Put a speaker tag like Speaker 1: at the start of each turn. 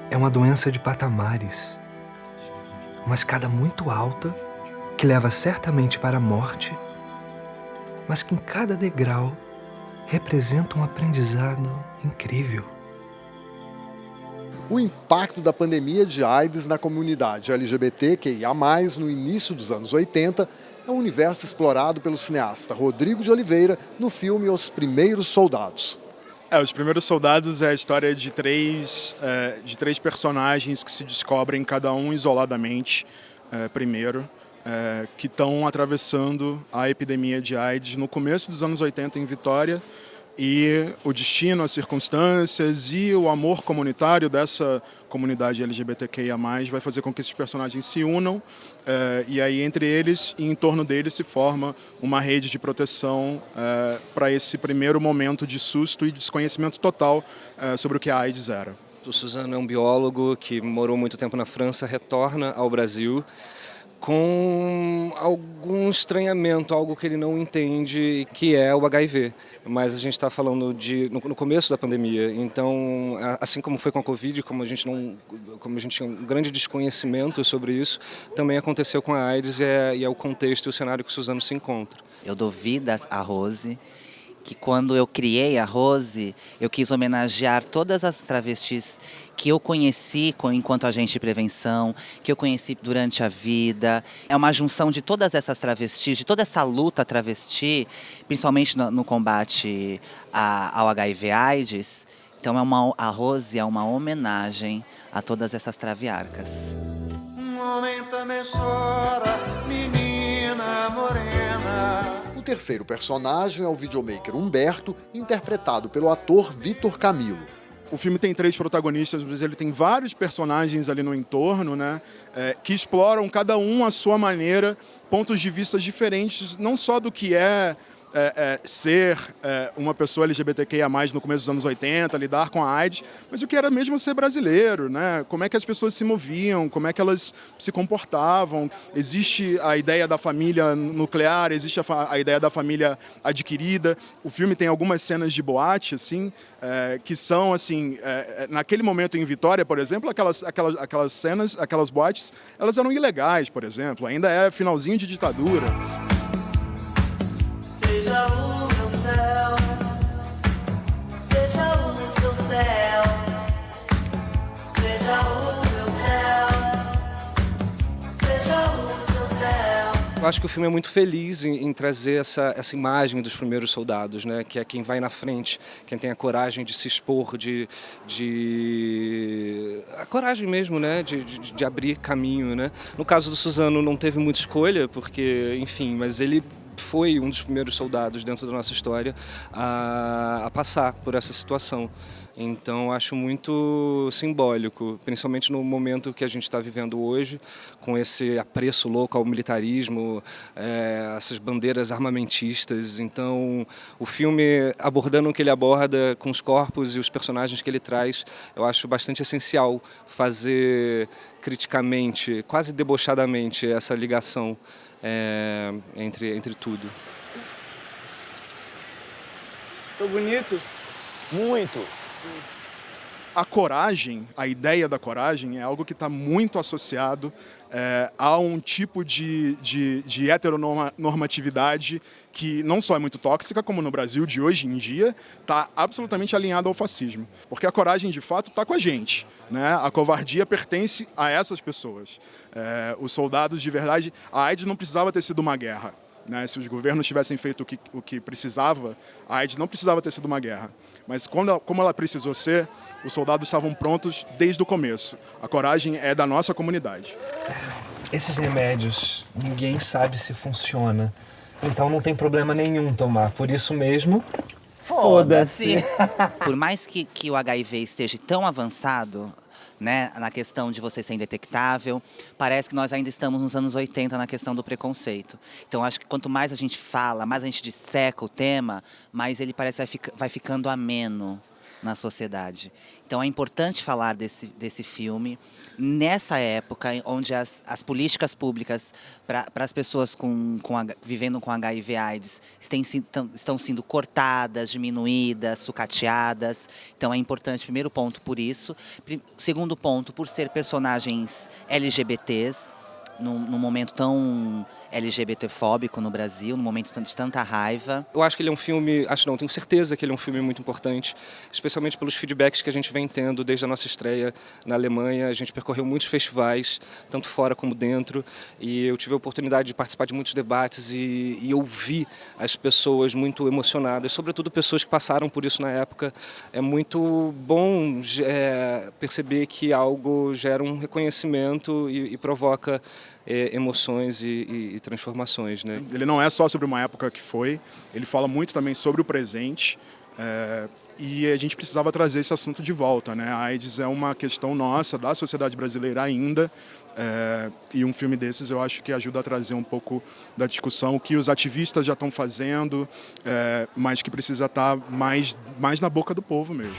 Speaker 1: É uma doença de patamares. Uma escada muito alta que leva certamente para a morte, mas que em cada degrau representa um aprendizado incrível.
Speaker 2: O impacto da pandemia de AIDS na comunidade LGBTQIA+, no início dos anos 80, é um universo explorado pelo cineasta Rodrigo de Oliveira no filme Os Primeiros Soldados.
Speaker 3: Os Primeiros Soldados é a história de três personagens que se descobrem, cada um isoladamente, primeiro, que estão atravessando a epidemia de AIDS no começo dos anos 80 em Vitória, e o destino, as circunstâncias e o amor comunitário dessa comunidade LGBTQIA+, vai fazer com que esses personagens se unam, e aí entre eles e em torno deles se forma uma rede de proteção para esse primeiro momento de susto e desconhecimento total sobre o que a AIDS era.
Speaker 4: O Suzano é um biólogo que morou muito tempo na França, retorna ao Brasil com algum estranhamento, algo que ele não entende, que é o HIV. Mas a gente está falando no começo da pandemia, então, assim como foi com a Covid, como a gente tinha um grande desconhecimento sobre isso, também aconteceu com a AIDS e é o contexto e o cenário que o Suzano se encontra.
Speaker 5: Eu dou vida à Rose, que quando eu criei a Rose, eu quis homenagear todas as travestis que eu conheci enquanto agente de prevenção, que eu conheci durante a vida. É uma junção de todas essas travestis, de toda essa luta travesti, principalmente no combate ao HIV/AIDS. Então a Rose é uma homenagem a todas essas traviarcas.
Speaker 6: Um homem também chora, menina morena.
Speaker 2: O terceiro personagem é o videomaker Humberto, interpretado pelo ator Vitor Camilo.
Speaker 3: O filme tem 3 protagonistas, mas ele tem vários personagens ali no entorno, né, que exploram cada um à sua maneira, pontos de vista diferentes, não só do que ser uma pessoa LGBTQIA+, no começo dos anos 80, lidar com a AIDS, mas o que era mesmo ser brasileiro, né? Como é que as pessoas se moviam, como é que elas se comportavam. Existe a ideia da família nuclear, existe a ideia da família adquirida. O filme tem algumas cenas de boate, assim, que são, assim, naquele momento em Vitória, por exemplo, aquelas cenas, aquelas boates, elas eram ilegais, por exemplo, ainda era finalzinho de ditadura.
Speaker 6: Seja o meu céu, seja o seu céu, seja o meu céu, seja o seu céu.
Speaker 4: Eu acho que o filme é muito feliz em trazer essa imagem dos primeiros soldados, né? Que é quem vai na frente, quem tem a coragem de se expor, a coragem mesmo, né? De abrir caminho, né? No caso do Suzano não teve muita escolha, porque, enfim, mas ele foi um dos primeiros soldados dentro da nossa história a passar por essa situação. Então, acho muito simbólico, principalmente no momento que a gente está vivendo hoje, com esse apreço louco ao militarismo, essas bandeiras armamentistas. Então, o filme, abordando o que ele aborda, com os corpos e os personagens que ele traz, eu acho bastante essencial fazer criticamente, quase debochadamente, essa ligação entre tudo.
Speaker 7: Tô bonito? Muito!
Speaker 3: A coragem, a ideia da coragem é algo que está muito associado a um tipo de heteronormatividade que não só é muito tóxica, como no Brasil de hoje em dia, está absolutamente alinhado ao fascismo. Porque a coragem, de fato, está com a gente, né? A covardia pertence a essas pessoas. Os soldados, de verdade, a AIDS não precisava ter sido uma guerra, né? Se os governos tivessem feito o que precisava, a AIDS não precisava ter sido uma guerra. Mas como ela precisou ser, os soldados estavam prontos desde o começo. A coragem é da nossa comunidade.
Speaker 1: Esses remédios, ninguém sabe se funciona. Então não tem problema nenhum tomar. Por isso mesmo, foda-se.
Speaker 5: Por mais que o HIV esteja tão avançado, né, na questão de você ser indetectável, parece que nós ainda estamos nos anos 80 na questão do preconceito. Então, acho que quanto mais a gente fala, mais a gente disseca o tema, mais ele parece vai ficando ameno. na sociedade. Então é importante falar desse filme nessa época onde as políticas públicas para as pessoas vivendo com HIV/AIDS estão sendo cortadas, diminuídas, sucateadas. Então é importante, primeiro ponto, por isso. Segundo ponto, por ser personagens LGBTs, num momento tão LGBTfóbico no Brasil, num momento de tanta raiva.
Speaker 4: Eu acho que ele é um filme, tenho certeza que ele é um filme muito importante, especialmente pelos feedbacks que a gente vem tendo desde a nossa estreia na Alemanha. A gente percorreu muitos festivais, tanto fora como dentro, e eu tive a oportunidade de participar de muitos debates e ouvir as pessoas muito emocionadas, sobretudo pessoas que passaram por isso na época. É muito bom perceber que algo gera um reconhecimento e provoca emoções e transformações, né?
Speaker 3: Ele não é só sobre uma época que foi, ele fala muito também sobre o presente, e a gente precisava trazer esse assunto de volta, né? A AIDS é uma questão nossa, da sociedade brasileira ainda, e um filme desses eu acho que ajuda a trazer um pouco da discussão que os ativistas já estão fazendo, mas que precisa estar mais na boca do povo mesmo.